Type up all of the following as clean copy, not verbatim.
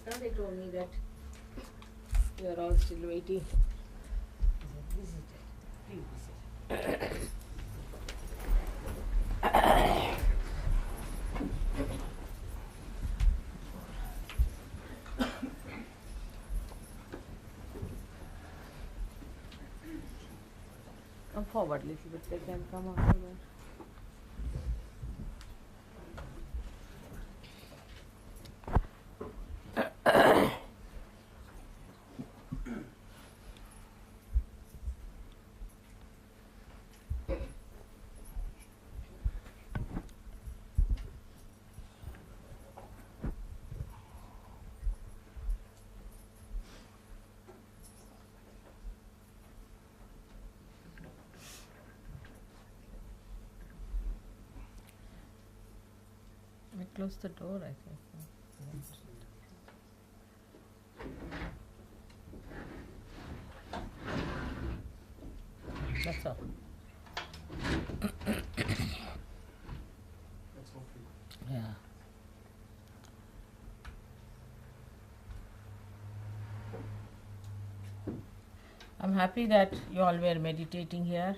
Now they told me that you are all still waiting. I said, please visit. Come forward a little bit, they can come after that. We close the door, I think. That's all. That's all for you. Yeah. I'm happy that you all were meditating here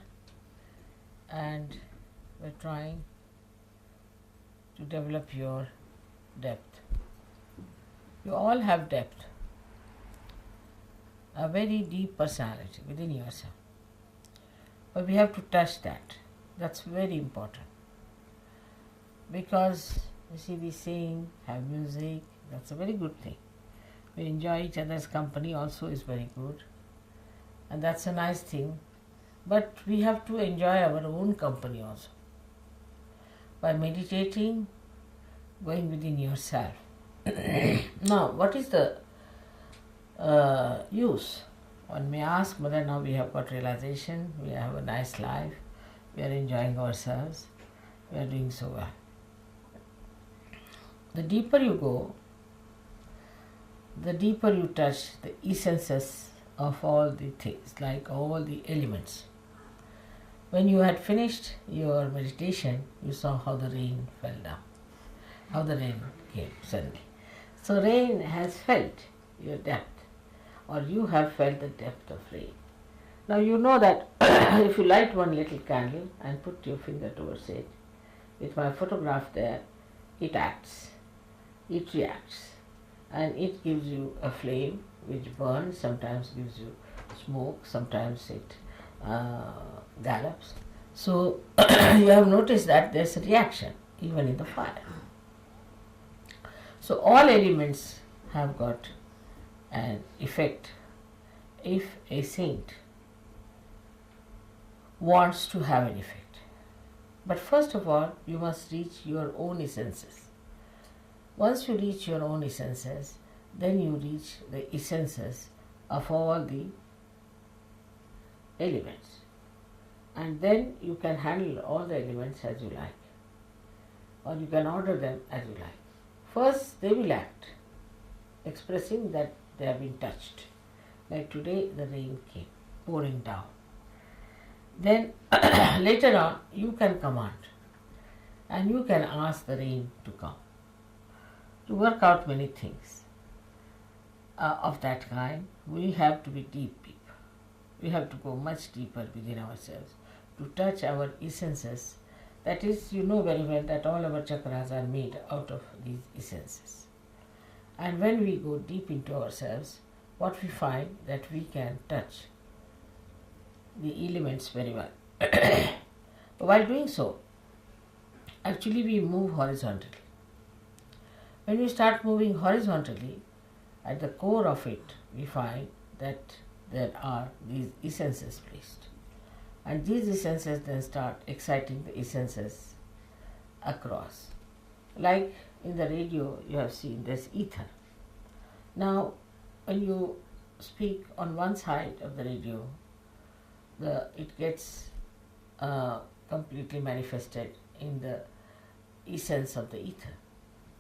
and were trying to develop your depth. You all have depth, a very deep personality within yourself. But we have to touch that. That's very important. Because, you see, we sing, have music, that's a very good thing. We enjoy each other's company also is very good. And that's a nice thing. But we have to enjoy our own company also. By meditating, going within yourself. Now, what is the use? One may ask, Mother, now we have got realization, we have a nice life, we are enjoying ourselves, we are doing so well. The deeper you go, the deeper you touch the essences of all the things, like all the elements. When you had finished your meditation, you saw how the rain fell down, how the rain came suddenly. So rain has felt your depth, or you have felt the depth of rain. Now you know that if you light one little candle and put your finger towards it, with my photograph there, it acts, it reacts, and it gives you a flame which burns, sometimes gives you smoke, sometimes it gallops. So you have noticed that there's a reaction even in the fire. So all elements have got an effect. If a saint wants to have an effect. But first of all, you must reach your own essences. Once you reach your own essences, then you reach the essences of all the elements. And then you can handle all the elements as you like, or you can order them as you like. First, they will act, expressing that they have been touched. Like today, the rain came pouring down. Then later on, you can command, and you can ask the rain to come. To work out many things of that kind, we have to be deep people. We have to go much deeper within ourselves to touch our essences. That is, you know very well that all our chakras are made out of these essences. And when we go deep into ourselves, what we find that we can touch the elements very well. But while doing so, actually we move horizontally. When we start moving horizontally, at the core of it, we find that there are these essences placed. And these essences then start exciting the essences across. Like in the radio, you have seen there's ether. Now, when you speak on one side of the radio, it gets completely manifested in the essence of the ether,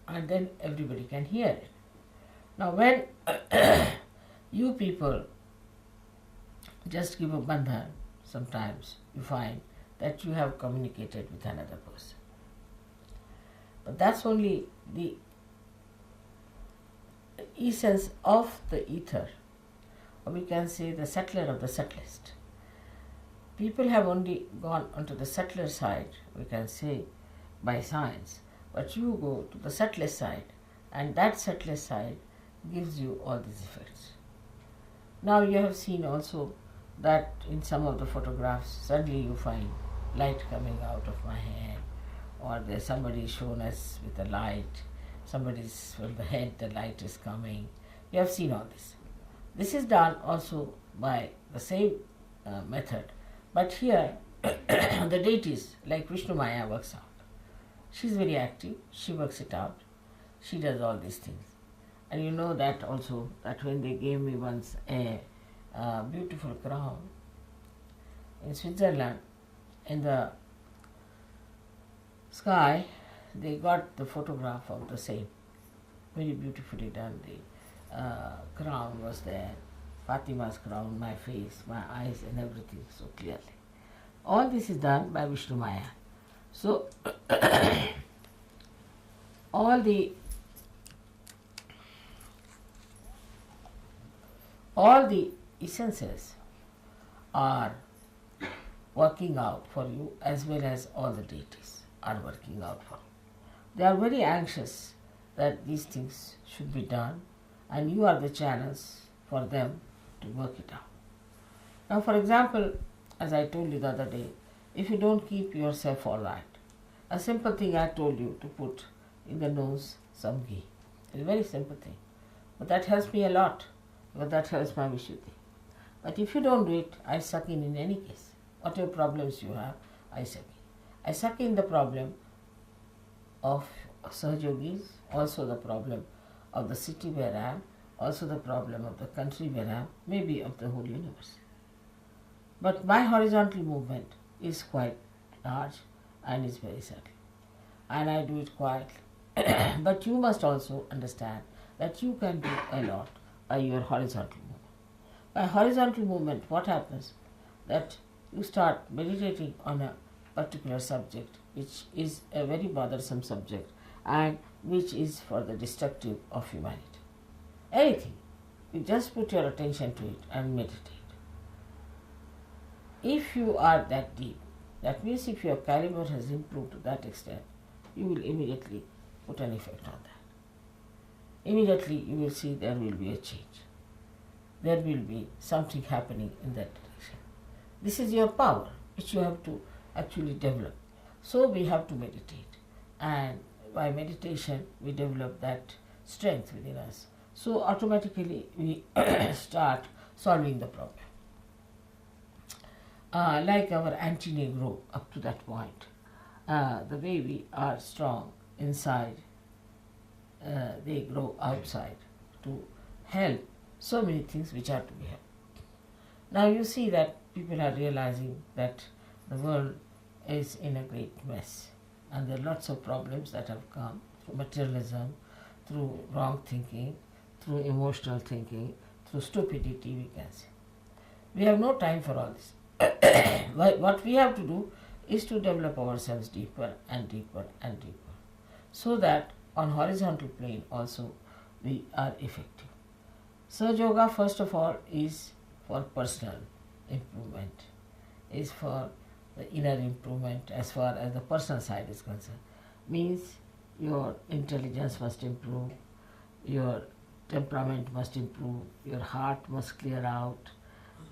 and then everybody can hear it. Now, when you people just give a bandhan, sometimes you find that you have communicated with another person. But that's only the essence of the ether, or we can say the settler of the subtlest. People have only gone onto the subtler side, we can say, by science, but you go to the subtlest side, and that subtlest side gives you all these effects. Now you have seen also that in some of the photographs, suddenly you find light coming out of my hand, or there's somebody shown us with a light, somebody's from the head, the light is coming. You have seen all this. This is done also by the same method, but here the deities like Vishnu Maya works out. She's very active, she works it out, she does all these things. And you know that also, that when they gave me once a beautiful crown in Switzerland, in the sky, they got the photograph of the same, very beautifully done. The crown was there, Fatima's crown, my face, my eyes and everything so clearly. All this is done by Vishnu Maya. So all the essences are working out for you, as well as all the deities are working out for you. They are very anxious that these things should be done, and you are the channels for them to work it out. Now, for example, as I told you the other day, if you don't keep yourself all right, a simple thing I told you to put in the nose some ghee. It's a very simple thing, but that helps me a lot, because that helps my Vishuddhi. But if you don't do it, I suck in any case. Whatever problems you have, I suck in. I suck in the problem of Sahajogis, also the problem of the city where I am, also the problem of the country where I am, maybe of the whole universe. But my horizontal movement is quite large and is very subtle, and I do it quietly. But you must also understand that you can do a lot by your horizontal movement. By horizontal movement, what happens? That you start meditating on a particular subject, which is a very bothersome subject and which is for the destructive of humanity. Anything, you just put your attention to it and meditate. If you are that deep, that means if your caliber has improved to that extent, you will immediately put an effect on that. Immediately you will see there will be a change. There will be something happening in that direction. This is your power, which you have to actually develop. So we have to meditate, and by meditation we develop that strength within us. So automatically we start solving the problem. Like our anti-Negro up to that point, the way we are strong inside, they grow outside to help so many things which are to be helped. Now you see that people are realizing that the world is in a great mess, and there are lots of problems that have come through materialism, through wrong thinking, through emotional thinking, through stupidity, we can say. We have no time for all this. What we have to do is to develop ourselves deeper and deeper and deeper, so that on horizontal plane also we are effective. Sahaja Yoga, first of all, is for personal improvement, is for the inner improvement as far as the personal side is concerned. Means your intelligence must improve, your temperament must improve, your heart must clear out,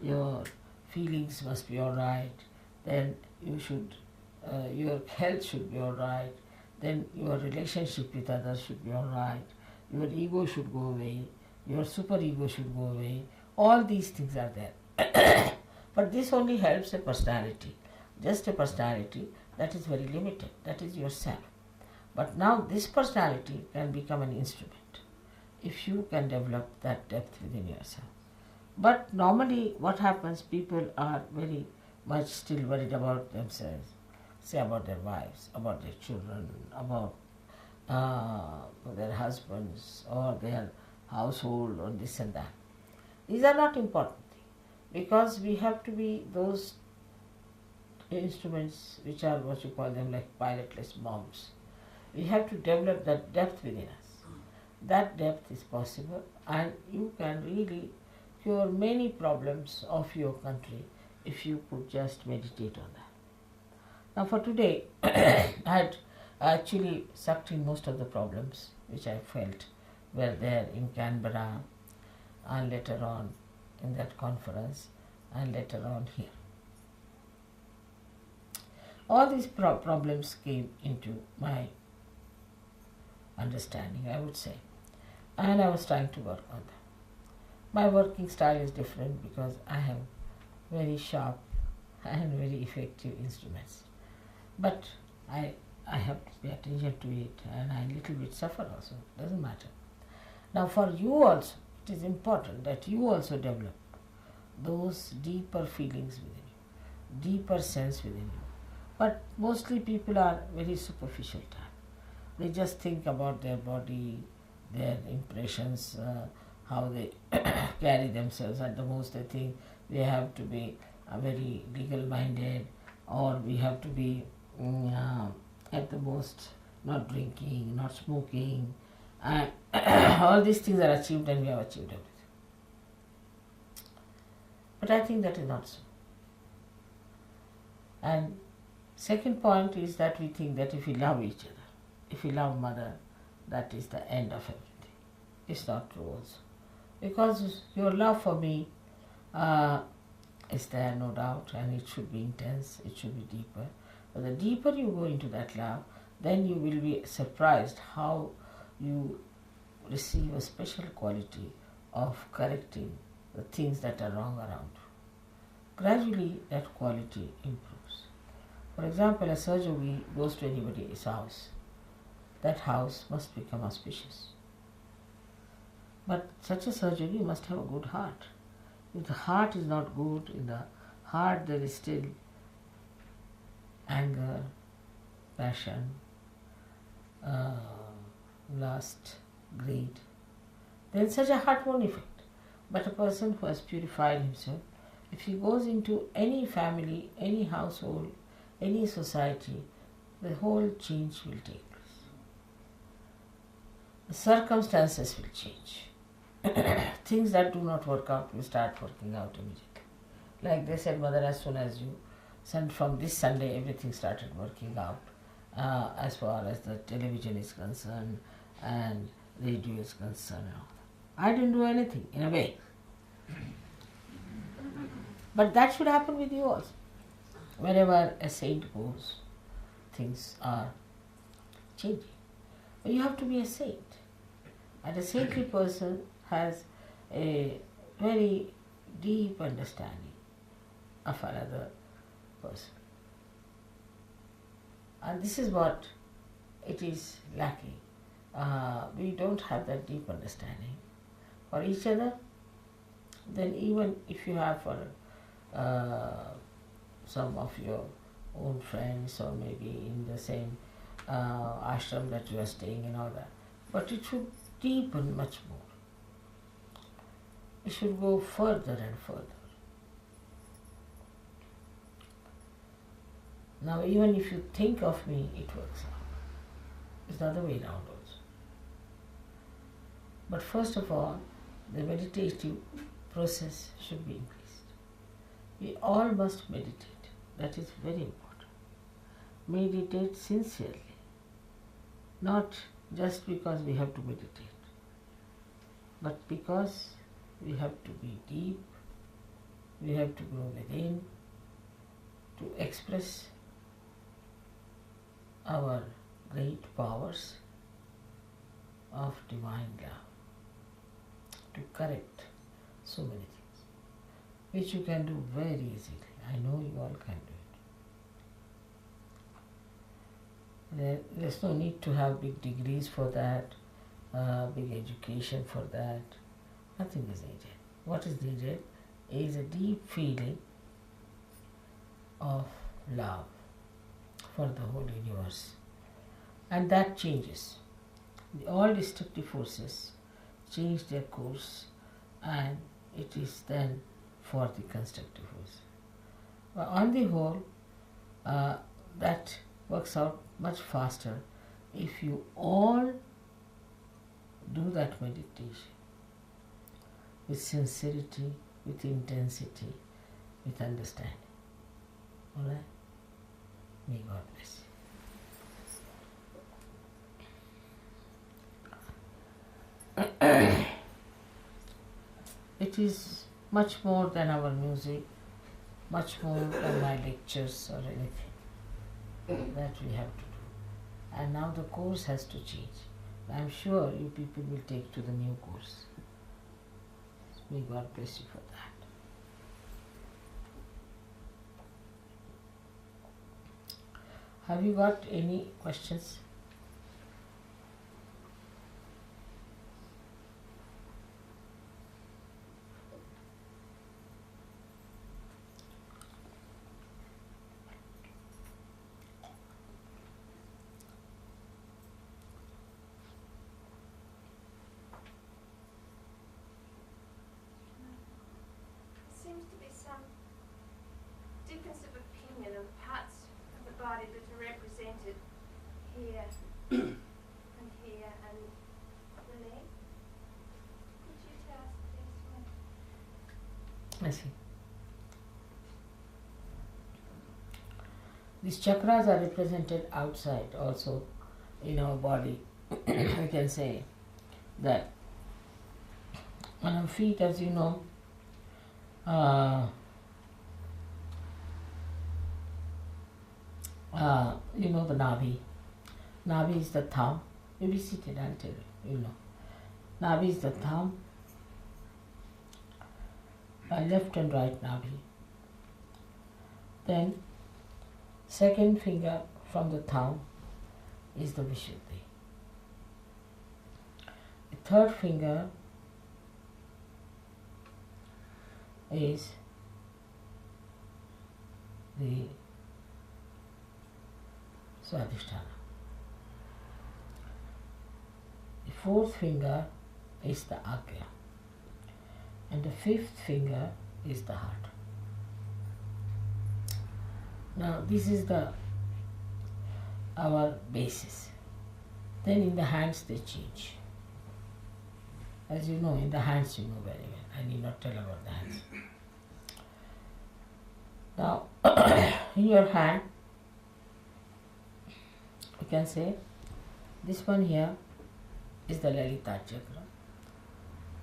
your feelings must be all right, then you should, your health should be all right, then your relationship with others should be all right, your ego should go away, your superego should go away. All these things are there. But this only helps a personality, just a personality that is very limited, that is yourself. But now this personality can become an instrument if you can develop that depth within yourself. But normally what happens, people are very much still worried about themselves, say about their wives, about their children, about their husbands or their household or this and that. These are not important things, because we have to be those instruments which are what you call them like pilotless bombs. We have to develop that depth within us. that depth is possible, and you can really cure many problems of your country if you could just meditate on that. Now for today, I had actually sucked in most of the problems which I felt were there in Canberra and later on in that conference and later on here. All these problems came into my understanding, I would say, and I was trying to work on them. My working style is different because I have very sharp and very effective instruments, but I have to pay attention to it, and I a little bit suffer also, doesn't matter. Now for you also, it is important that you also develop those deeper feelings within you, deeper sense within you. But mostly people are very superficial type. They just think about their body, their impressions, how they carry themselves. At the most they think they have to be very legal minded, or we have to be at the most not drinking, not smoking. All these things are achieved and we have achieved everything. But I think that is not so. And second point is that we think that if we love each other, if we love mother, that is the end of everything. It's not true also. Because your love for me is there, no doubt, and it should be intense, it should be deeper. But the deeper you go into that love, then you will be surprised how you receive a special quality of correcting the things that are wrong around you. Gradually that quality improves. For example, a surgery goes to anybody's house. That house must become auspicious. But such a surgery must have a good heart. If the heart is not good, in the heart there is still anger, passion, lust, greed, then such a heart won't affect. But a person who has purified himself, if he goes into any family, any household, any society, the whole change will take place. The circumstances will change. Things that do not work out will start working out immediately. Like they said, mother, as soon as you sent from this Sunday, everything started working out as far as the television is concerned and radio is concerned. I didn't do anything, in a way. But that should happen with you also. Wherever a saint goes, things are changing. But you have to be a saint. And a saintly person has a very deep understanding of another person. And this is what it is lacking. We don't have that deep understanding for each other. Then even if you have for some of your own friends, or maybe in the same ashram that you are staying in, all that, but it should deepen much more. It should go further and further. Now even if you think of me, it works out. It's the other way around also. But first of all, the meditative process should be increased. We all must meditate. That is very important. Meditate sincerely. Not just because we have to meditate, but because we have to be deep, we have to grow within, to express our great powers of divine love, to correct so many things, which you can do very easily. I know you all can do it. There's no need to have big degrees for that, big education for that. Nothing is needed. What is needed is a deep feeling of love for the whole universe. And that changes. All destructive forces change their course, and it is then for the constructive force. But on the whole, that works out much faster if you all do do that meditation with sincerity, with intensity, with understanding. Alright? May God bless you. It is much more than our music, much more than my lectures or anything that we have to do. And now the course has to change. I am sure you people will take to the new course. May God bless you for that. Have you got any questions? Seems to be some difference of opinion of parts of the body that are represented here and here and the leg. Could you tell us please? I see. These chakras are represented outside also in our body. I can say that on our feet, as you know, you know the Navi. Navi is the thumb. You be seated, I'll tell you, you know. Navi is the thumb, left and right Navi. Then second finger from the thumb is the Vishuddhi. The third finger is the Swadhisthana. The fourth finger is the Agya. And the fifth finger is the heart. Now this is our basis. Then in the hands they change. As you know, in the hands you know very well. I need not tell about the hands. Now, in your hand, you can say, this one here is the Lalita chakra.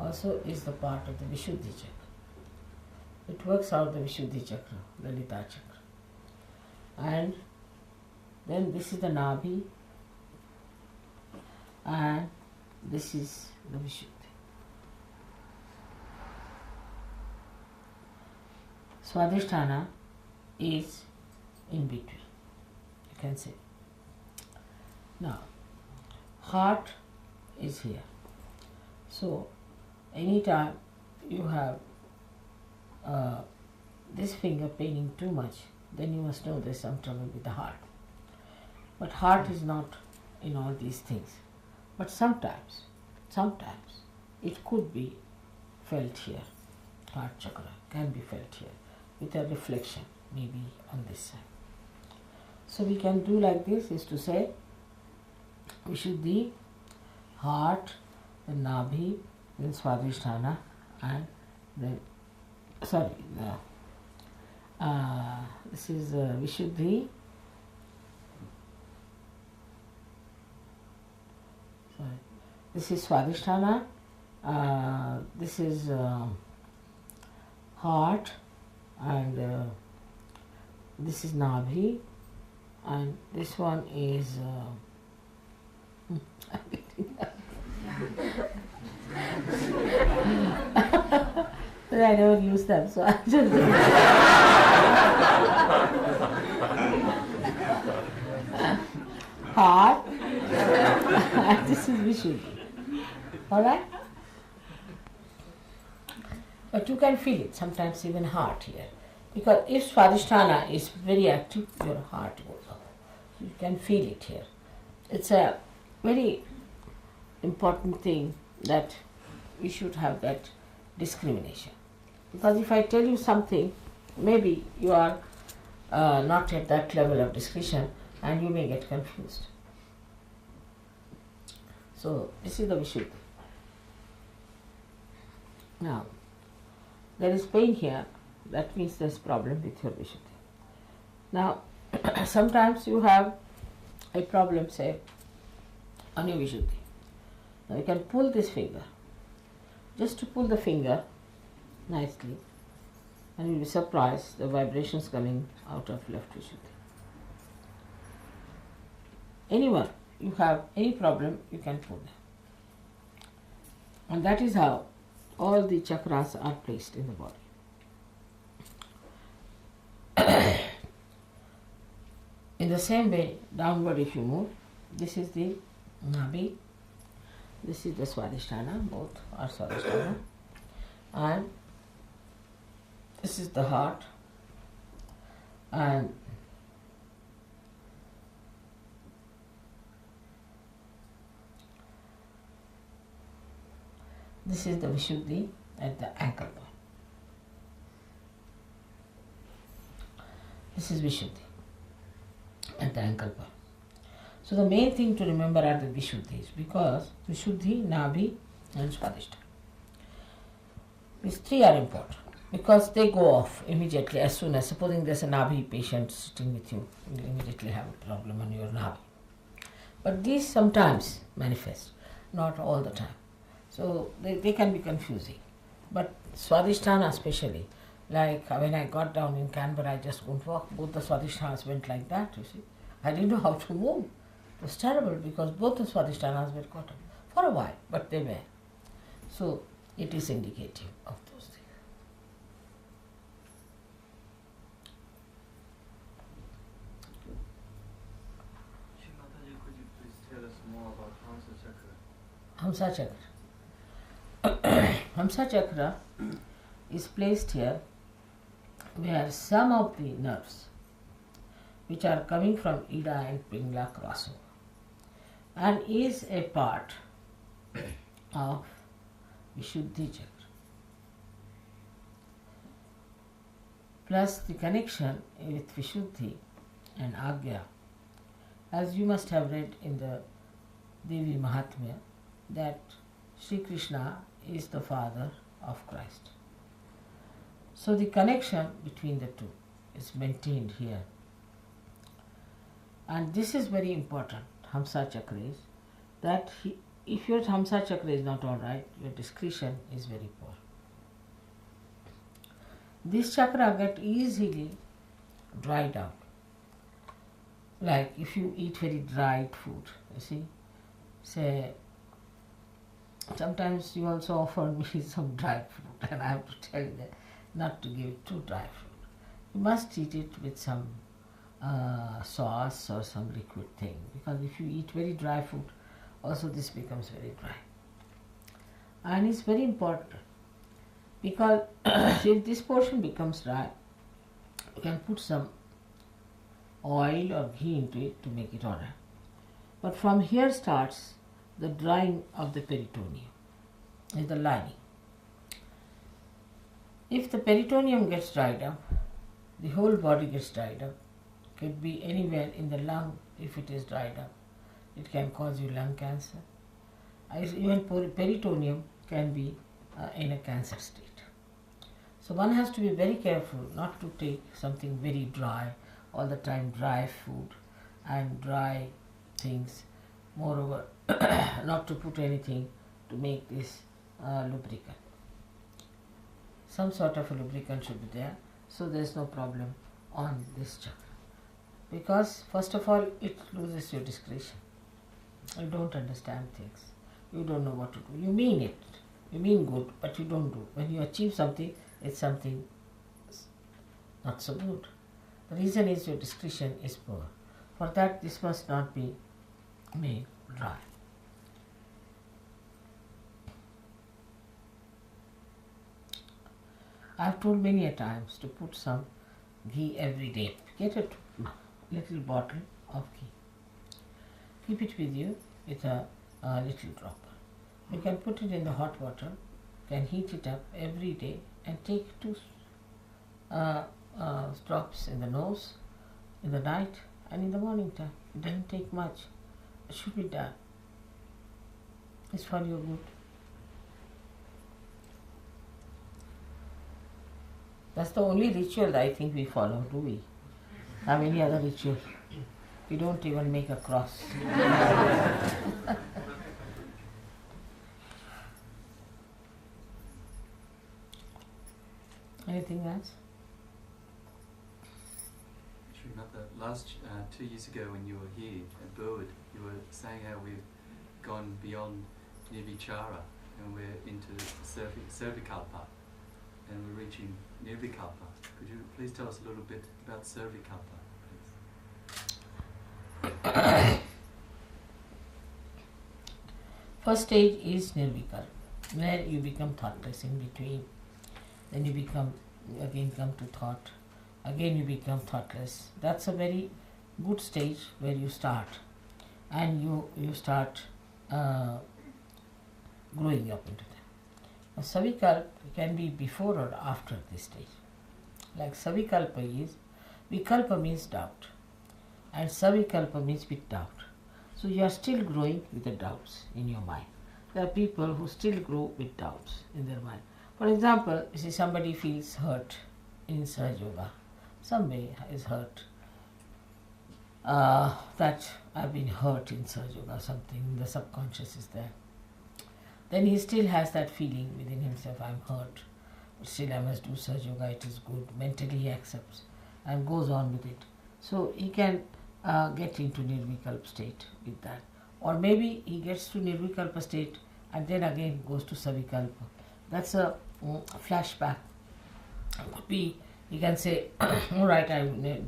Also is the part of the Vishuddhi chakra. It works out the Vishuddhi chakra, Lalita chakra. And then this is the Nabhi, and this is the Vishuddhi. Swadhisthana is in between, you can say. Now, heart is here. So, anytime you have this finger paining too much, then you must know there's some trouble with the heart. But heart is not in all these things. But sometimes it could be felt here. Heart chakra can be felt here with a reflection maybe on this side. So we can do like this, is to say Vishuddhi, heart, the Nabhi, then Swadhisthana, and then this is Vishuddhi, this is Swadhisthana, this is heart, and this is Nabhi, and this one is but I never use them, so I just heart, and this is Vishuddhi. Alright? But you can feel it, sometimes even heart here. Because if Swadhisthana is very active, your heart goes up. You can feel it here. It's a very important thing that we should have that discrimination. Because if I tell you something, maybe you are not at that level of discretion and you may get confused. So this is the Vishuddhi. Now, there is pain here, that means there is problem with your Vishuddhi. Now, sometimes you have a problem, say, on your Vishuddhi. Now you can pull this finger, just to pull the finger nicely, and you'll be surprised the vibrations coming out of left Vishuddhi. Anyone, you have any problem, you can pull them. And that is how all the chakras are placed in the body. In the same way, downward if you move, this is the Nabhi, this is the Swadhisthana, both are Swadhisthana, and this is the heart, and this is the Vishuddhi at the ankle bone. This is Vishuddhi at the ankle bone. So the main thing to remember are the Vishuddhis, because Vishuddhi, Nabhi and Swadhisthana. These three are important because they go off immediately as soon as, supposing there's a Nabhi patient sitting with you, you immediately have a problem on your Nabhi. But these sometimes manifest, not all the time. So they can be confusing. But Swadhisthana especially, like when I got down in Canberra, I just couldn't walk. Both the Swadhisthhanas went like that, you see. I didn't know how to move. It was terrible because both the Swadhisthhanas were caught up for a while, but they were. So it is indicative of those things. Mataji, could you please tell us more about Hamsa Chakra. Hamsa Chakra is placed here where some of the nerves which are coming from Ida and Pingala cross over and is a part of Vishuddhi Chakra. Plus the connection with Vishuddhi and Agya, as you must have read in the Devi Mahatmya, that Sri Krishna is the father of Christ. So the connection between the two is maintained here. And this is very important, Hamsa Chakra is, that if your Hamsa Chakra is not alright, your discretion is very poor. This chakra get easily dried out. Like if you eat very dried food, you see, say, sometimes you also offer me some dry fruit and I have to tell you that not to give too dry fruit. You must eat it with some sauce or some liquid thing, because if you eat very dry food, also this becomes very dry. And it's very important because if this portion becomes dry, you can put some oil or ghee into it to make it alright. But from here starts the drying of the peritoneum, is the lining. If the peritoneum gets dried up, the whole body gets dried up. Could be anywhere in the lung if it is dried up. It can cause you lung cancer. Even peritoneum can be in a cancer state. So one has to be very careful not to take something very dry, all the time dry food and dry things. Moreover, not to put anything to make this lubricant. Some sort of a lubricant should be there, so there is no problem on this chakra. Because first of all, it loses your discretion. You don't understand things. You don't know what to do. You mean it. You mean good, but you don't do. When you achieve something, it's something not so good. The reason is your discretion is poor. For that, this must not be made dry. I have told many a times to put some ghee every day. Get a little bottle of ghee. Keep it with you with a little dropper. You can put it in the hot water, can heat it up every day and take 2 drops in the nose in the night and in the morning time. It doesn't take much. It should be done. It's for your good. That's the only ritual that I think we follow, do we? Have any other ritual? We don't even make a cross. Anything else? Srimata, last 2 years ago when you were here at Burwood, you were saying how we've gone beyond nirvichara and we're into servikalpa and we're reaching nirvikalpa. Could you please tell us a little bit about servikalpa, please? First stage is nirvikalpa, where you become thoughtless in between. Then you become, again come to thought, again you become thoughtless. That's a very good stage where you start, and you start growing up into that. Now, savikalpa can be before or after this stage. Like savikalpa is, vikalpa means doubt, and savikalpa means with doubt. So you are still growing with the doubts in your mind. There are people who still grow with doubts in their mind. For example, you see somebody feels hurt in Sahaja Yoga. Somebody is hurt. That I've been hurt in Sahaja Yoga, something, the subconscious is there. Then he still has that feeling within himself, I'm hurt, but still I must do Sahaja Yoga, it is good. Mentally he accepts and goes on with it. So he can get into Nirvikalpa state with that. Or maybe he gets to Nirvikalpa state and then again goes to Savikalpa. That's a flashback. Could be, you can say, all right, I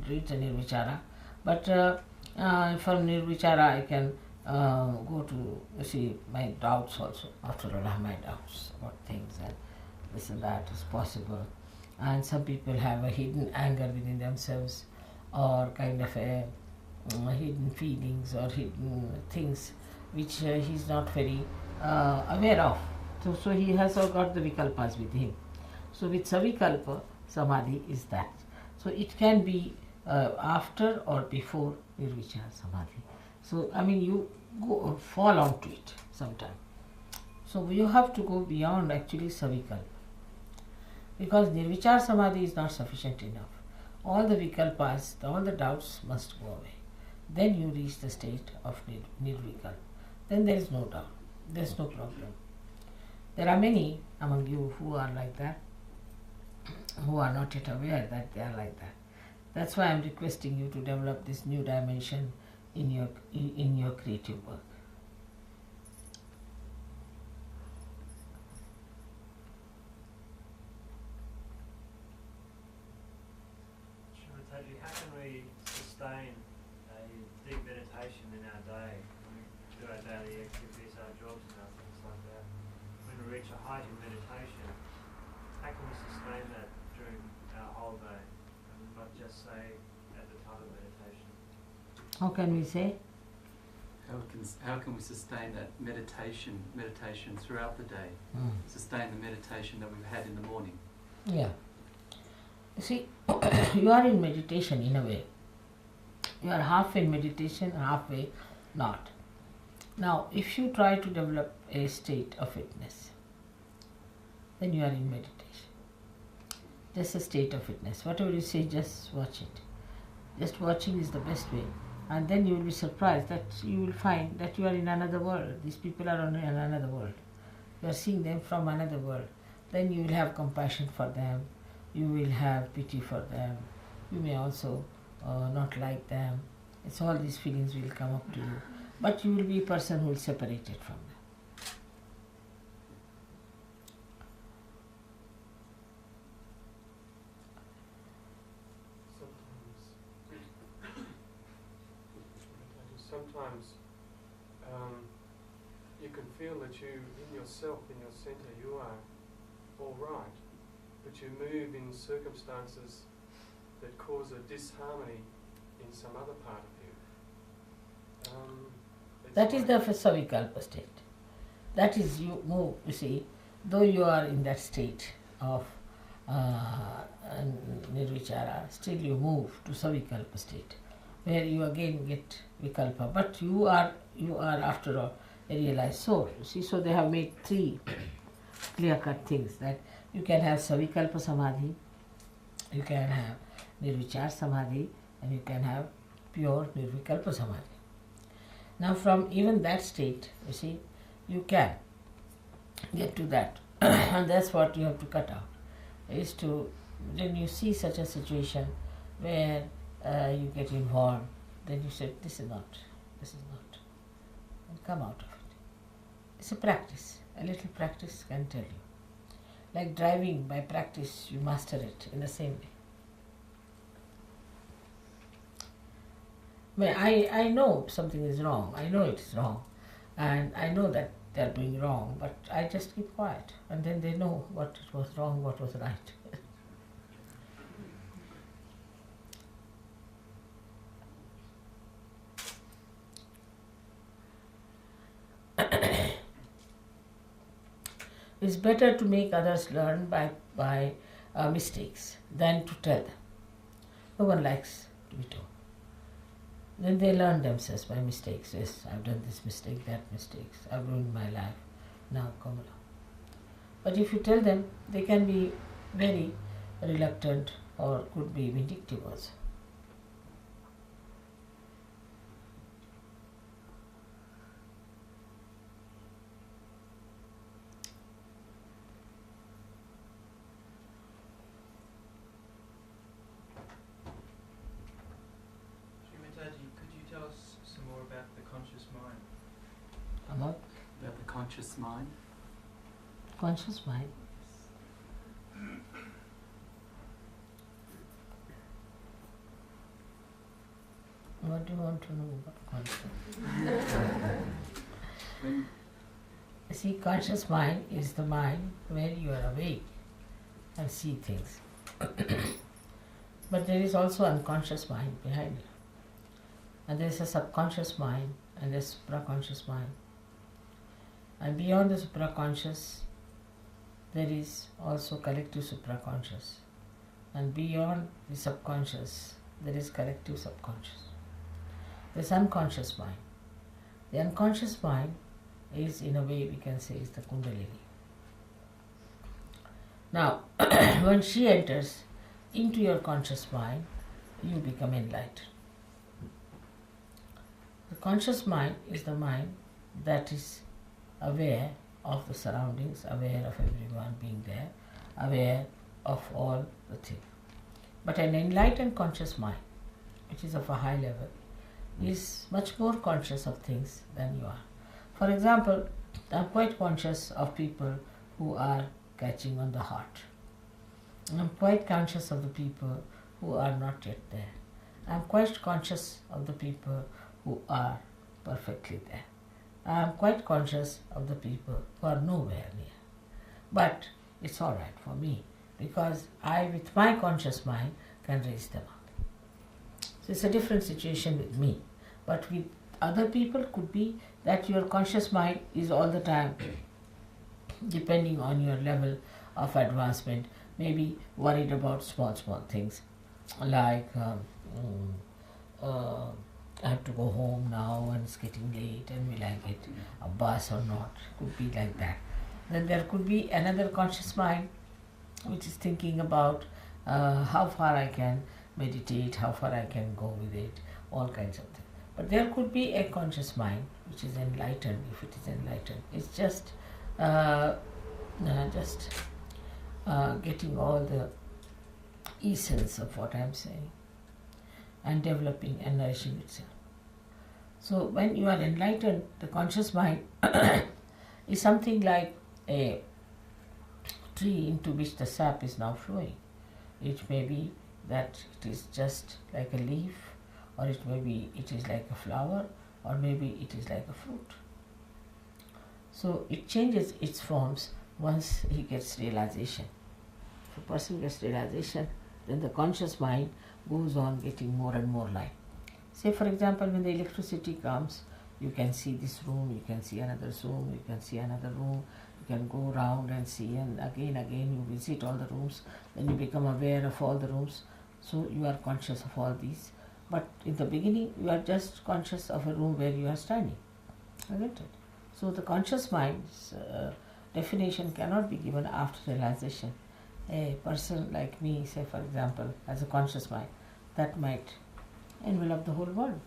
reach a Nirvichara, but from Nirvichara I can go to see my doubts also. After all, I have my doubts about things and this and that is possible. And some people have a hidden anger within themselves, or kind of a hidden feelings or hidden things which he's not very aware of. So he has all got the vikalpas with him. So with savikalpa, samadhi is that. So it can be after or before nirvichara samadhi. So I mean you go fall onto it sometime. So you have to go beyond actually savikalpa, because nirvichara samadhi is not sufficient enough. All the vikalpas, all the doubts must go away. Then you reach the state of nirvikalpa. Then there is no doubt. There is no problem. There are many among you who are like that, who are not yet aware that they are like that. That's why I am requesting you to develop this new dimension in your creative work. Srimataji, how can we sustain a deep meditation in our day? When we do our daily activities, our jobs and our things like that. When we reach a height in meditation, how can we sustain that during our whole day? And not just say at the time of meditation. How can we say? How can we sustain that meditation throughout the day? Sustain the meditation that we've had in the morning. Yeah. You see, you are in meditation in a way. You are half in meditation, halfway not. Now, if you try to develop a state of witness, then you are in meditation. Just a state of witness. Whatever you say, just watch it. Just watching is the best way. And then you will be surprised that you will find that you are in another world. These people are in another world. You are seeing them from another world. Then you will have compassion for them. You will have pity for them. You may also not like them. It's all these feelings will come up to you. But you will be a person who will separate it from them. Sometimes you can feel that you, in yourself, in your centre, you are all right, but you move in circumstances that cause a disharmony in some other part of you. That is the savikalpa state. That is, you move, you see, though you are in that state of nirvichara, still you move to savikalpa state, where you again get vikalpa, but you are after all a realized soul. You see, so they have made three clear-cut things, that you can have savikalpa samadhi, You can have nirvichar samadhi and you can have pure nirvikalpa samadhi. Now from even that state, you see, you can get to that. And that's what you have to cut out, is to, when you see such a situation where you get involved, then you say, this is not, and come out of it. It's a practice. A little practice can tell you. Like driving, by practice you master it in the same way. I know something is wrong, I know it is wrong, and I know that they are doing wrong, but I just keep quiet, and then they know what was wrong, what was right. It's better to make others learn by mistakes than to tell them. No one likes to be told. Then they learn themselves by mistakes. Yes, I've done this mistake, that mistake, I've ruined my life, now come along. But if you tell them, they can be very reluctant or could be vindictive also. Could you tell us some more about the conscious mind? About the conscious mind. conscious mind. What do you want to know about conscious? See, conscious mind is the mind where you are awake and see things. But there is also unconscious mind behind it. And there is a subconscious mind and a supraconscious mind. And beyond the supraconscious, there is also collective supraconscious. And beyond the subconscious, there is collective subconscious. There is unconscious mind. The unconscious mind is, in a way, we can say, is the Kundalini. Now, when she enters into your conscious mind, you become enlightened. The conscious mind is the mind that is aware of the surroundings, aware of everyone being there, aware of all the things. But an enlightened conscious mind, which is of a high level, is much more conscious of things than you are. For example, I am quite conscious of people who are catching on the heart. I am quite conscious of the people who are not yet there. I am quite conscious of the people who are perfectly there. I am quite conscious of the people who are nowhere near. But it's all right for me, because I, with my conscious mind, can raise them up. So it's a different situation with me. But with other people, could be that your conscious mind is all the time, depending on your level of advancement, maybe worried about small things, like I have to go home now and it's getting late, and will I get a bus or not? Could be like that. Then there could be another conscious mind which is thinking about how far I can meditate, how far I can go with it, all kinds of things. But there could be a conscious mind which is enlightened, if it is enlightened. It's just getting all the essence of what I am saying and developing and nourishing itself. So when you are enlightened, the conscious mind is something like a tree into which the sap is now flowing. It may be that it is just like a leaf, or it may be it is like a flower, or maybe it is like a fruit. So it changes its forms once he gets realization. If a person gets realization, then the conscious mind goes on getting more and more light. Say, for example, when the electricity comes, you can see this room, you can see another room, you can see another room, you can go around and see, and again you visit all the rooms, then you become aware of all the rooms. So you are conscious of all these. But in the beginning, you are just conscious of a room where you are standing. Isn't it? So the conscious mind's definition cannot be given after realization. A person like me, say for example, has a conscious mind, that might envelop the whole world.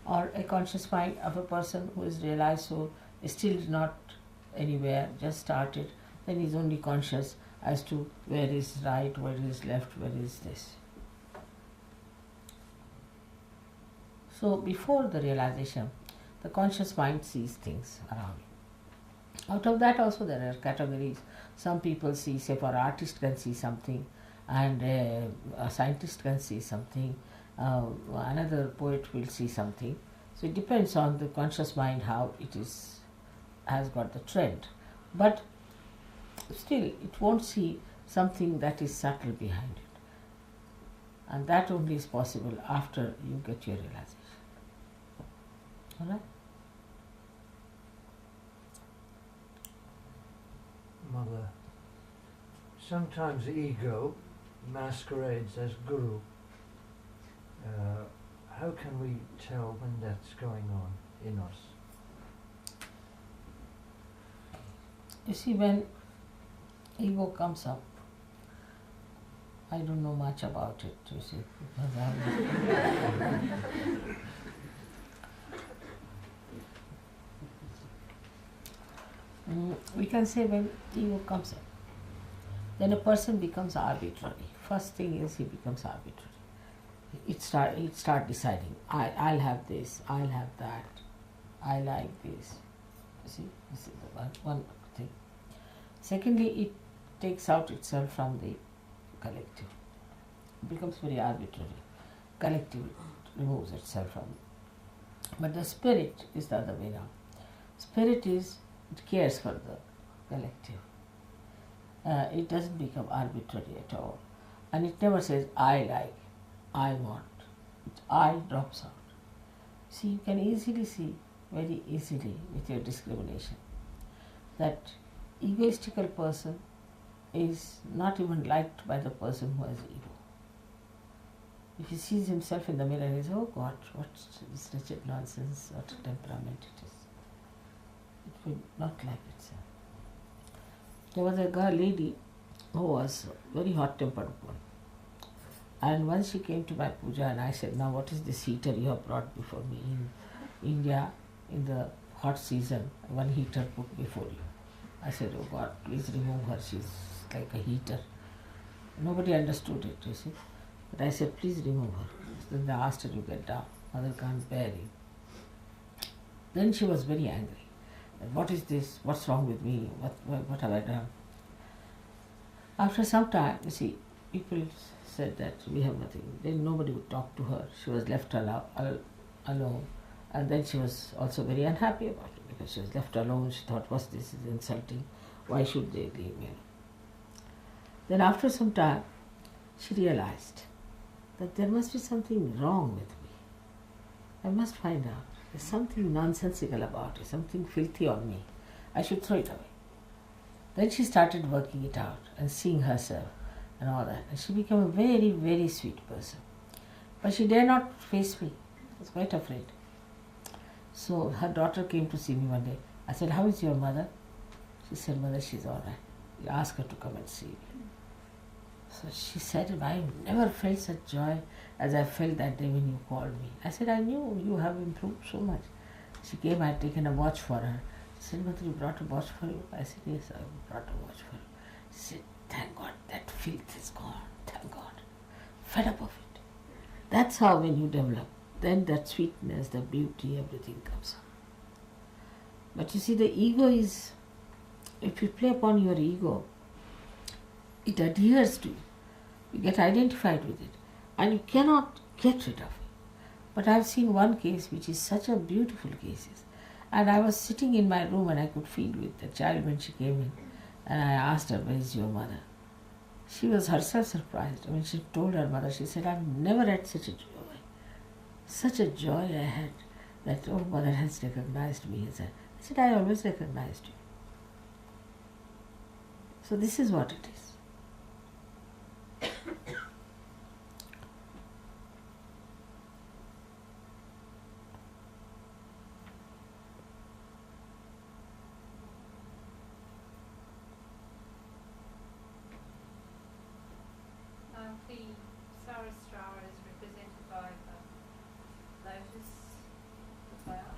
Or a conscious mind of a person who is realized soul, is still not anywhere, just started, then he is only conscious as to where is right, where is left, where is this. So before the realization, the conscious mind sees things around. Out of that also there are categories. Some people see, say for an artist can see something, and a scientist can see something, another poet will see something. So it depends on the conscious mind how it is, has got the trend. But still it won't see something that is subtle behind it. And that only is possible after you get your realization. Alright? Mother, sometimes the ego masquerades as guru. How can we tell when that's going on in us? You see, when ego comes up, I don't know much about it, you see, because we can say when ego comes up, then a person becomes arbitrary. First thing is he becomes arbitrary. It start deciding, I'll have this, I'll have that, I like this. You see, this is the one thing. Secondly, it takes out itself from the collective. It becomes very arbitrary. Collective removes itself from it. But the spirit is the other way around. Spirit is, it cares for the collective. It doesn't become arbitrary at all. And it never says, I like, I want. I drops out. See, you can easily see, very easily with your discrimination, that egoistical person is not even liked by the person who has ego. If he sees himself in the mirror, he says, oh God, what is wretched nonsense, what a temperament it is. It will not like itself. There was a girl, lady, who was a very hot-tempered one. And once she came to my puja and I said, now what is this heater you have brought before me? In India, in the hot season, one heater put before you. I said, oh God, please remove her, she's like a heater. Nobody understood it, you see. But I said, please remove her. Then they asked her to get down. Mother can't bear it. Then she was very angry. What is this? What's wrong with me? What have I done? After some time, you see, people said that we have nothing. Then nobody would talk to her. She was left alone. And then she was also very unhappy about it because she was left alone. She thought, what's this? Is insulting. Why should they leave me? Then after some time, she realized that there must be something wrong with me. I must find out. There's something nonsensical about it, something filthy on me. I should throw it away. Then she started working it out and seeing herself and all that. And she became a very, very sweet person. But she dare not face me. I was quite afraid. So her daughter came to see me one day. I said, how is your mother? She said, Mother, she's all right. You ask her to come and see me. So she said, I never felt such joy as I felt that day when you called me. I said, I knew you have improved so much. She came, I had taken a watch for her. She said, Mother, you brought a watch for you? I said, yes, I brought a watch for you. She said, thank God, that filth is gone. Thank God. Fed up of it. That's how when you develop, then that sweetness, the beauty, everything comes up. But you see, the ego is, if you play upon your ego, it adheres to you. You get identified with it. And you cannot get rid of it. But I have seen one case which is such a beautiful case. And I was sitting in my room and I could feel with the child when she came in. And I asked her, where is your mother? She was herself surprised. When she told her mother, she said, I've never had such a joy. Such a joy I had that, oh, mother has recognized me. I said, I always recognized you. So this is what it is. Sahasrara is represented by the lotus flower.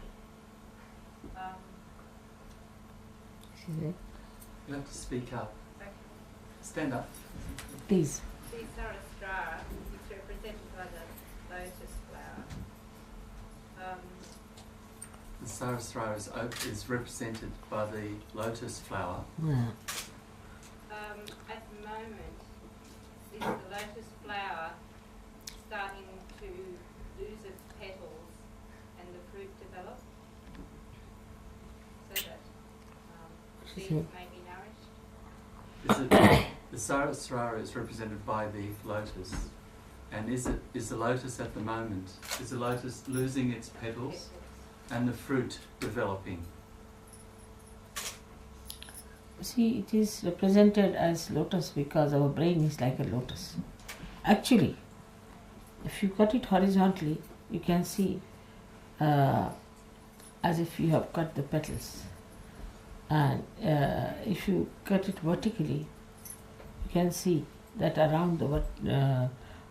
You have to speak up. Okay. Stand up. Please. The Sahasrara is represented by the lotus flower. The Saraswara is represented by the lotus flower. Yeah. At the moment, is the lotus flower starting to lose its petals and the fruit develop so that seeds may be nourished? The Saraswara is represented by the lotus, and is the lotus at the moment? Is the lotus losing its petals and the fruit developing? See, it is represented as lotus because our brain is like a lotus. Actually, if you cut it horizontally, you can see as if you have cut the petals. And if you cut it vertically, you can see that around the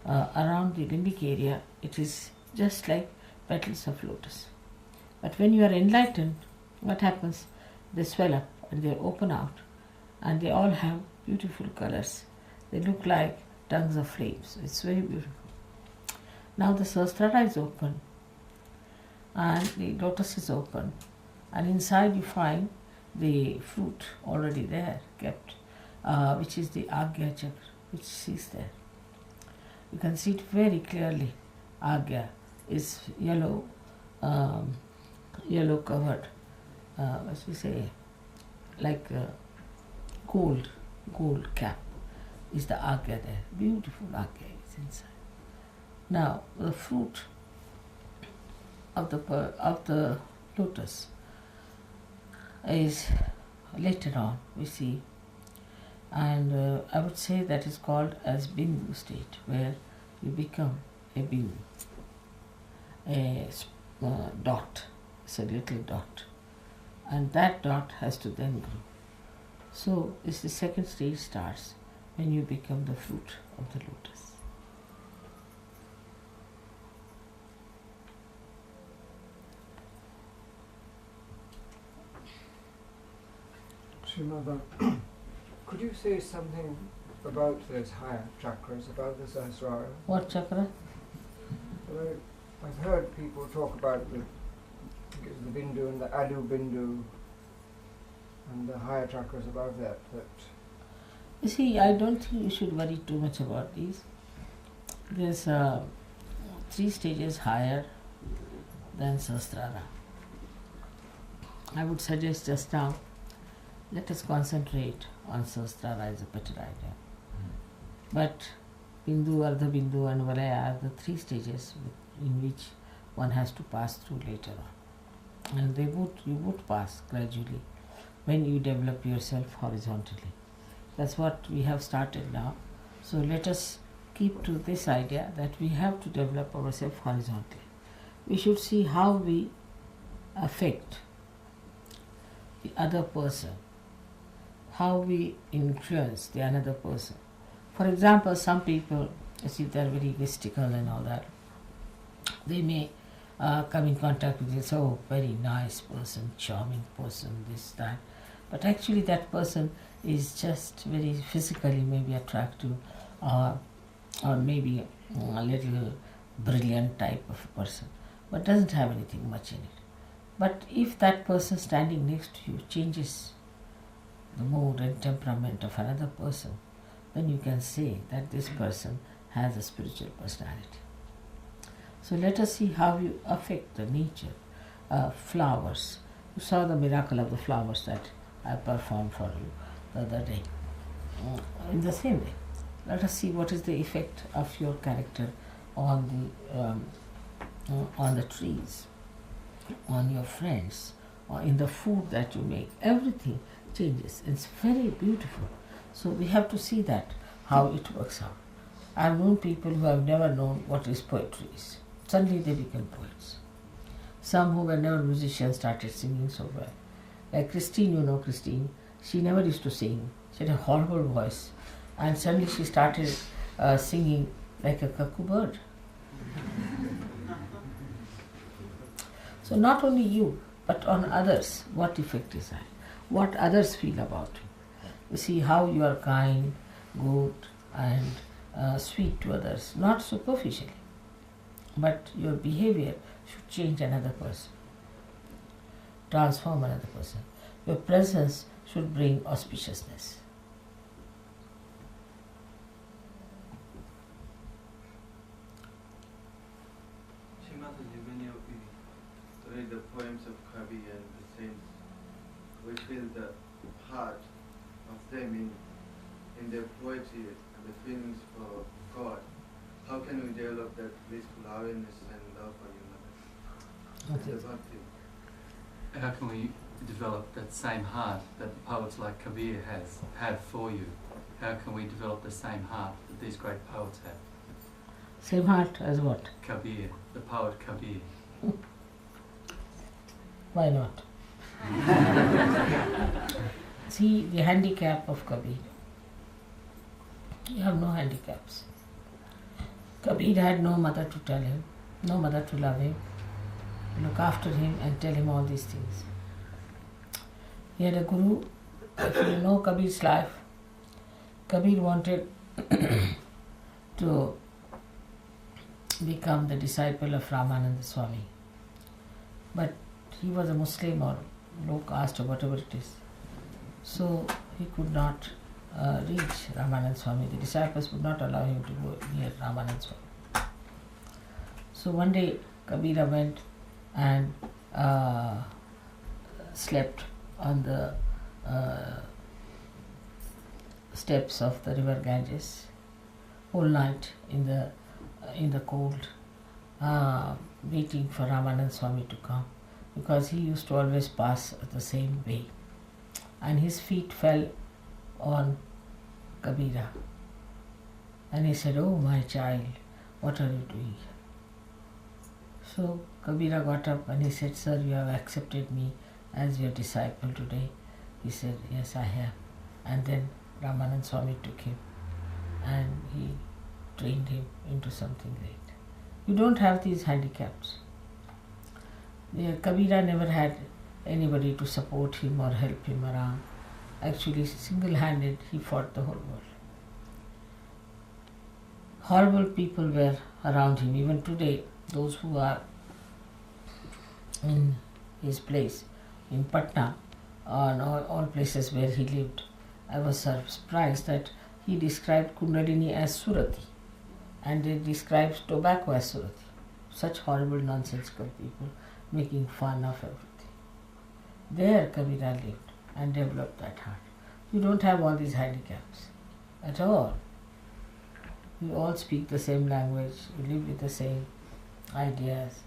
limbic area, it is just like petals of lotus. But when you are enlightened, what happens? They swell up and they open out, and they all have beautiful colors. They look like tongues of flames. It's very beautiful. Now the Sahasrara is open, and the lotus is open, and inside you find the fruit already there, kept, which is the Agya Chakra, which is there. You can see it very clearly. Agya is yellow, yellow covered, as we say, like gold cap is the Agya there. Beautiful Agya is inside. Now the fruit of the lotus is later on we see, and I would say that is called as Bindu state, where you become a Bindu, a dot. It's a little dot, and that dot has to then grow. So this the second stage starts when you become the fruit of the lotus. Mother, could you say something about those higher chakras, about the Sahasrara? What chakra? Well, I've heard people talk about the Bindu and the Adu Bindu and the higher chakras above that. You see, I don't think you should worry too much about these. There's 3 stages higher than Sahasrara. I would suggest just now, let us concentrate on Sahasrara as a better idea. But Bindu, Ardha Bindu and Valaya are the 3 stages in which one has to pass through later on. And you would pass gradually when you develop yourself horizontally. That's what we have started now. So let us keep to this idea that we have to develop ourselves horizontally. We should see how we affect the other person, how we influence the another person. For example, some people, as if they are very mystical and all that, they may come in contact with this, oh, very nice person, charming person, this, that. But actually that person is just very physically maybe attractive, or maybe a little brilliant type of a person, but doesn't have anything much in it. But if that person standing next to you changes the mood and temperament of another person, then you can say that this person has a spiritual personality. So let us see how you affect the nature. Flowers. You saw the miracle of the flowers that I performed for you the other day. In the same way, let us see what is the effect of your character on the trees, on your friends, or in the food that you make. Everything changes. It's very beautiful. So we have to see that, how it works out. I've known people who have never known what is poetry is. Suddenly they become poets. Some who were never musicians started singing so well. Like Christine, you know Christine, she never used to sing. She had a horrible voice. And suddenly she started singing like a cuckoo bird. So not only you, but on others, what effect is that? What others feel about you. You see how you are kind, good and sweet to others, not superficially, but your behavior should change another person, transform another person. Your presence should bring auspiciousness. When you read the poems of Kavi and the saints, we feel the heart of them in their poetry and the feelings for God. How can we develop that blissful awareness and love for you? Okay. That's one thing. How can we develop that same heart that poets like Kabir have for you? How can we develop the same heart that these great poets have? Same heart as what? Kabir, the poet Kabir. Why not? See the handicap of Kabir. You have no handicaps. Kabir had no mother to tell him, no mother to love him, look after him and tell him all these things. He had a guru. If you know Kabir's life, Kabir wanted to become the disciple of Ramananda Swami. But he was a Muslim or low caste or whatever it is. So he could not reach Ramananda Swami. The disciples would not allow him to go near Ramananda Swami. So one day Kabira went and slept on the steps of the river Ganges whole night in the cold, waiting for Ramananda Swami to come, because he used to always pass the same way, and his feet fell on Kabira, and he said, "Oh my child, what are you doing?" So Kabira got up and he said, "Sir, you have accepted me as your disciple today." He said, "Yes, I have." And then Ramananda Swami took him and he trained him into something great. You don't have these handicaps. Kabira never had anybody to support him or help him around. Actually, single-handed, he fought the whole world. Horrible people were around him. Even today, those who are in his place, in Patna, and all places where he lived, I was surprised that he described Kundalini as Surati, and they described tobacco as Surati. Such horrible nonsensical people making fun of everything. There Kabira lived and developed that heart. You don't have all these handicaps at all. You all speak the same language, you live with the same ideas,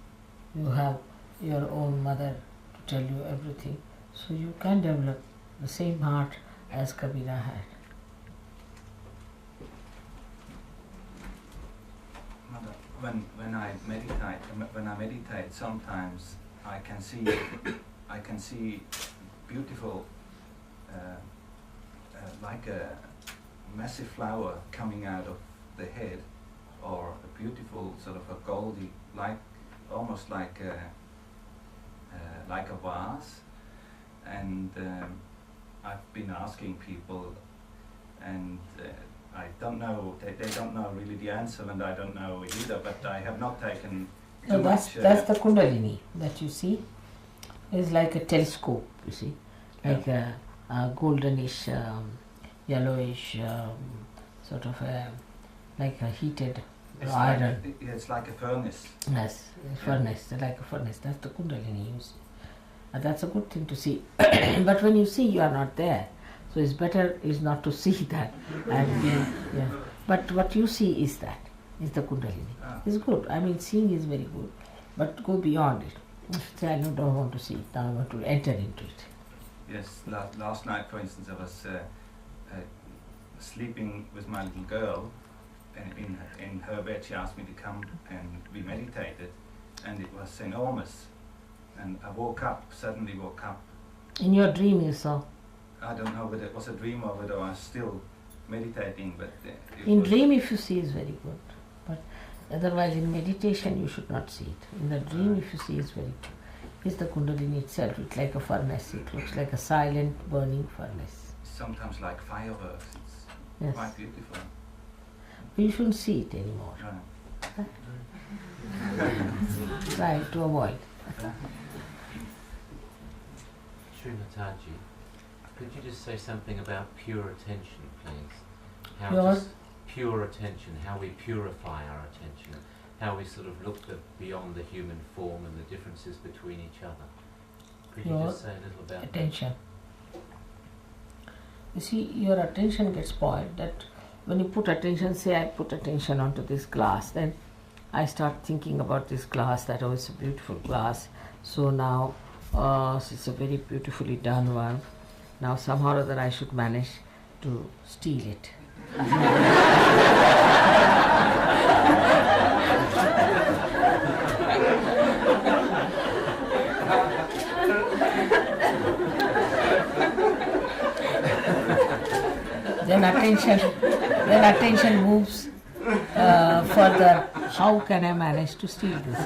you have your own mother to tell you everything, so you can develop the same heart as Kabira had. Mother, when I meditate, sometimes I can see beautiful, like a massive flower coming out of the head, or a beautiful sort of a goldy, almost like a vase. And I've been asking people, and I don't know, they don't know really the answer, and I don't know either, but I have not taken too much. That's the Kundalini that you see. It's like a telescope, you see, like a goldenish, yellowish, sort of like a heated iron. It's like a furnace. Yes, a furnace, like a furnace. That's the Kundalini you see. And that's a good thing to see. But when you see, you are not there. So it's better is not to see that. And But what you see is that, is the Kundalini. It's good. I mean, seeing is very good. But go beyond it. Say, I don't want to see it, now I want to enter into it. Yes, last night, for instance, I was sleeping with my little girl, and in her bed she asked me to come, and we meditated, and it was enormous. And I suddenly woke up. In your dream you saw? I don't know whether it was a dream or whether I was still meditating, but in dream if you see is very good. But otherwise in meditation you should not see it. In the dream if you see it's very true. It's the Kundalini itself, it's like a furnace, it looks like a silent burning furnace. Sometimes like fireworks, it's Yes. quite beautiful. You shouldn't see it anymore. Right. Try to avoid. Sri Mataji, could you just say something about pure attention, please? How Pure? just pure attention, how we purify our attention, how we sort of look beyond the human form and the differences between each other. Could you Pure just say a little about attention. You see, your attention gets spoiled. That when you put attention, say I put attention onto this glass, then I start thinking about this glass, that oh, it's a beautiful glass. So now it's a very beautifully done one. Now somehow or other I should manage to steal it. Then attention moves further. How can I manage to steal this?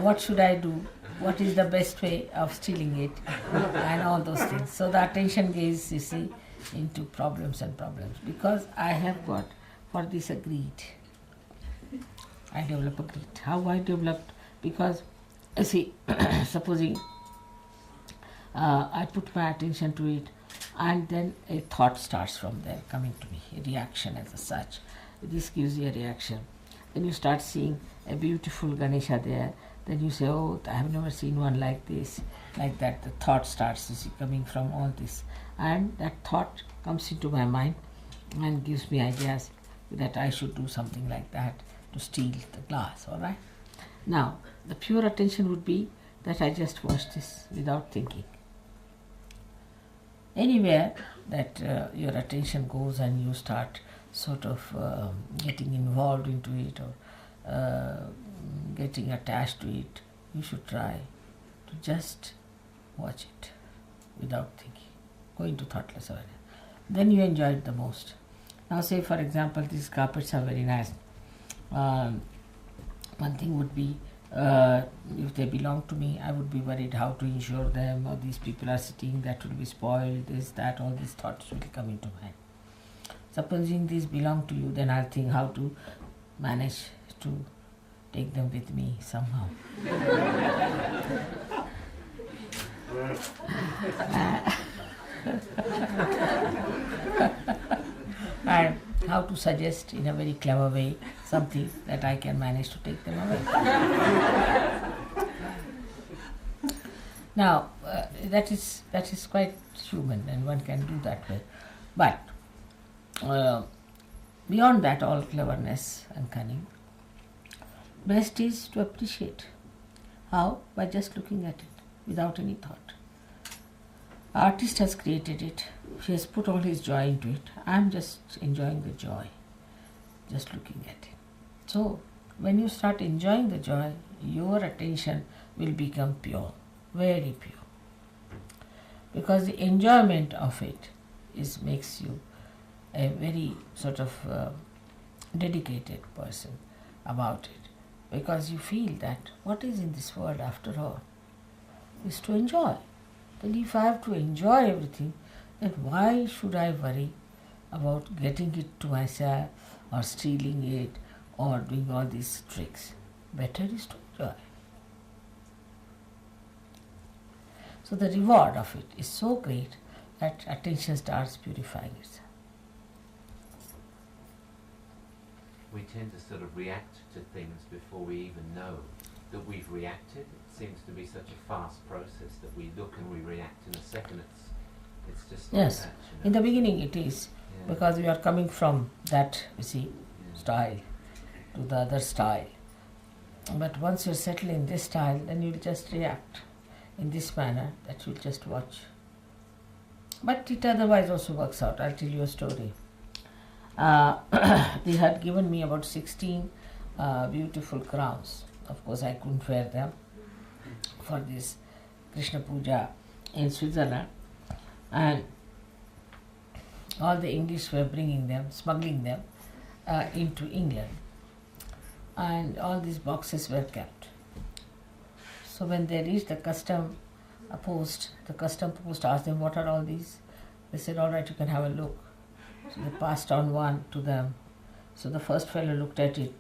What should I do? What is the best way of stealing it? And all those things. So the attention goes, you see, into problems and problems. Because I have got for this a greed. I develop a greed. How I developed? Because, you see, supposing I put my attention to it, and then a thought starts from there coming to me, a reaction as such. This gives you a reaction. Then you start seeing a beautiful Ganesha there. Then you say, oh, I have never seen one like this, like that. The thought starts, you see, coming from all this. And that thought comes into my mind and gives me ideas that I should do something like that to steal the glass, all right? Now, the pure attention would be that I just watch this without thinking. Anywhere that your attention goes and you start sort of getting involved into it or getting attached to it, you should try to just watch it without thinking, go into thoughtless awareness. Then you enjoy it the most. Now say for example these carpets are very nice. One thing would be if they belong to me, I would be worried how to insure them, or these people are sitting, that will be spoiled, this, that, all these thoughts will come into mind. Supposing these belong to you, then I'll think how to manage to take them with me somehow. And how to suggest in a very clever way something that I can manage to take them away. Now, that is quite human and one can do that way. But beyond that, all cleverness and cunning, best is to appreciate. How? By just looking at it without any thought. Artist has created it. He has put all his joy into it. I am just enjoying the joy, just looking at it. So, when you start enjoying the joy, your attention will become pure, very pure. Because the enjoyment of it makes you a very sort of dedicated person about it. Because you feel that what is in this world after all is to enjoy. Then if I have to enjoy everything, then why should I worry about getting it to myself or stealing it or doing all these tricks? Better is to enjoy. So the reward of it is so great that attention starts purifying itself. We tend to sort of react to things before we even know that we've reacted. It seems to be such a fast process that we look and we react in a second. It's just like Yes, that, you know? in the beginning it is, Yeah. because we are coming from that, you see, Yeah. style to the other style. But once you settle in this style, then you'll just react in this manner, that you'll just watch. But it otherwise also works out. I'll tell you a story. They had given me about 16 beautiful crowns. Of course, I couldn't wear them for this Krishna Puja in Switzerland. And all the English were bringing them, smuggling them. into England, and all these boxes were kept. So when they reached the custom post asked them, what are all these? They said, all right, you can have a look. So they passed on one to them. So the first fellow looked at it,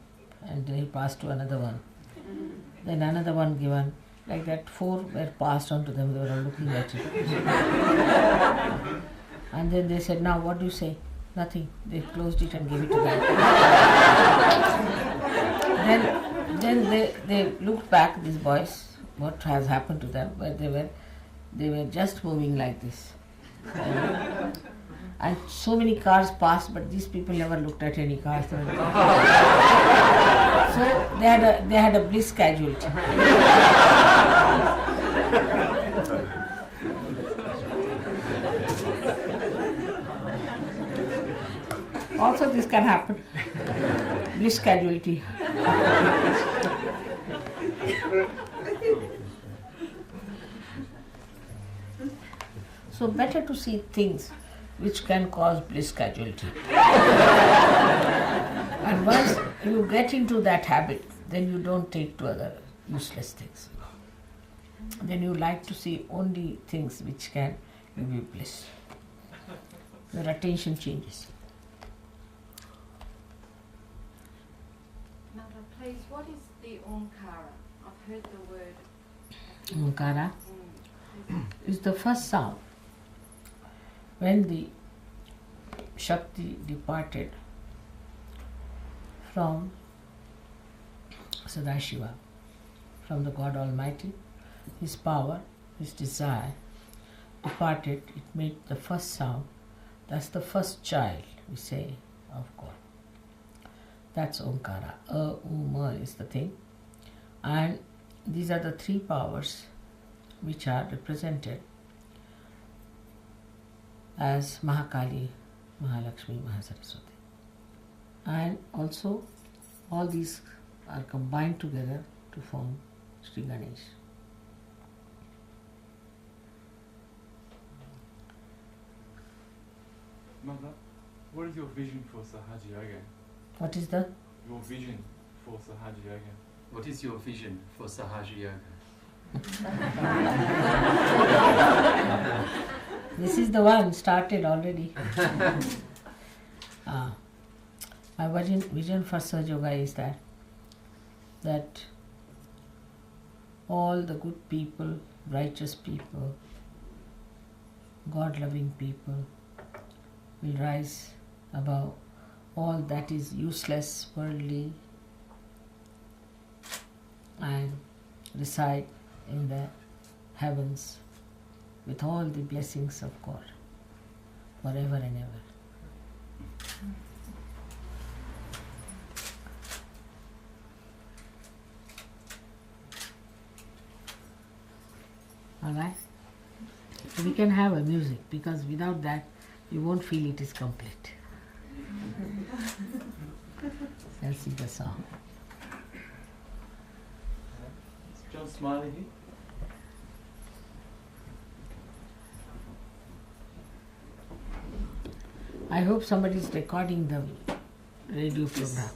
and then he passed to another one. Then another one given. Like that, 4 were passed on to them. They were all looking at it. And then they said, now what do you say? Nothing. They closed it and gave it to them. Then they looked back, these boys, what has happened to them, but they were just moving like this. And so many cars passed, but these people never looked at any cars. So they had a bliss casualty. Also this can happen. Bliss casualty. So better to see things which can cause bliss casualty. And once you get into that habit, then you don't take to other useless things. Then you like to see only things which can give you bliss. Your attention changes. Mother, please, what is the Omkara? I've heard the word. Omkara is the first sound. When the Shakti departed from Sadashiva, from the God Almighty, his power, his desire departed, it made the first sound. That's the first child, we say, of God. That's Omkara. Ma is the thing. And these are the 3 powers which are represented as Mahakali, Mahalakshmi, Mahasaraswati. And also all these are combined together to form Sri Ganesh. Mother, what is your vision for Sahaja Yoga? What is the? Your vision for Sahaja Yoga. What is your vision for Sahaja Yoga? This is the one started already. My vision for Sahaja Yoga is that all the good people, righteous people, God-loving people will rise above all that is useless, worldly, and reside in the heavens with all the blessings of God forever and ever. Alright? So we can have a music, because without that you won't feel it is complete. Let's sing the song. Is John Smiley here? I hope somebody is recording the radio program.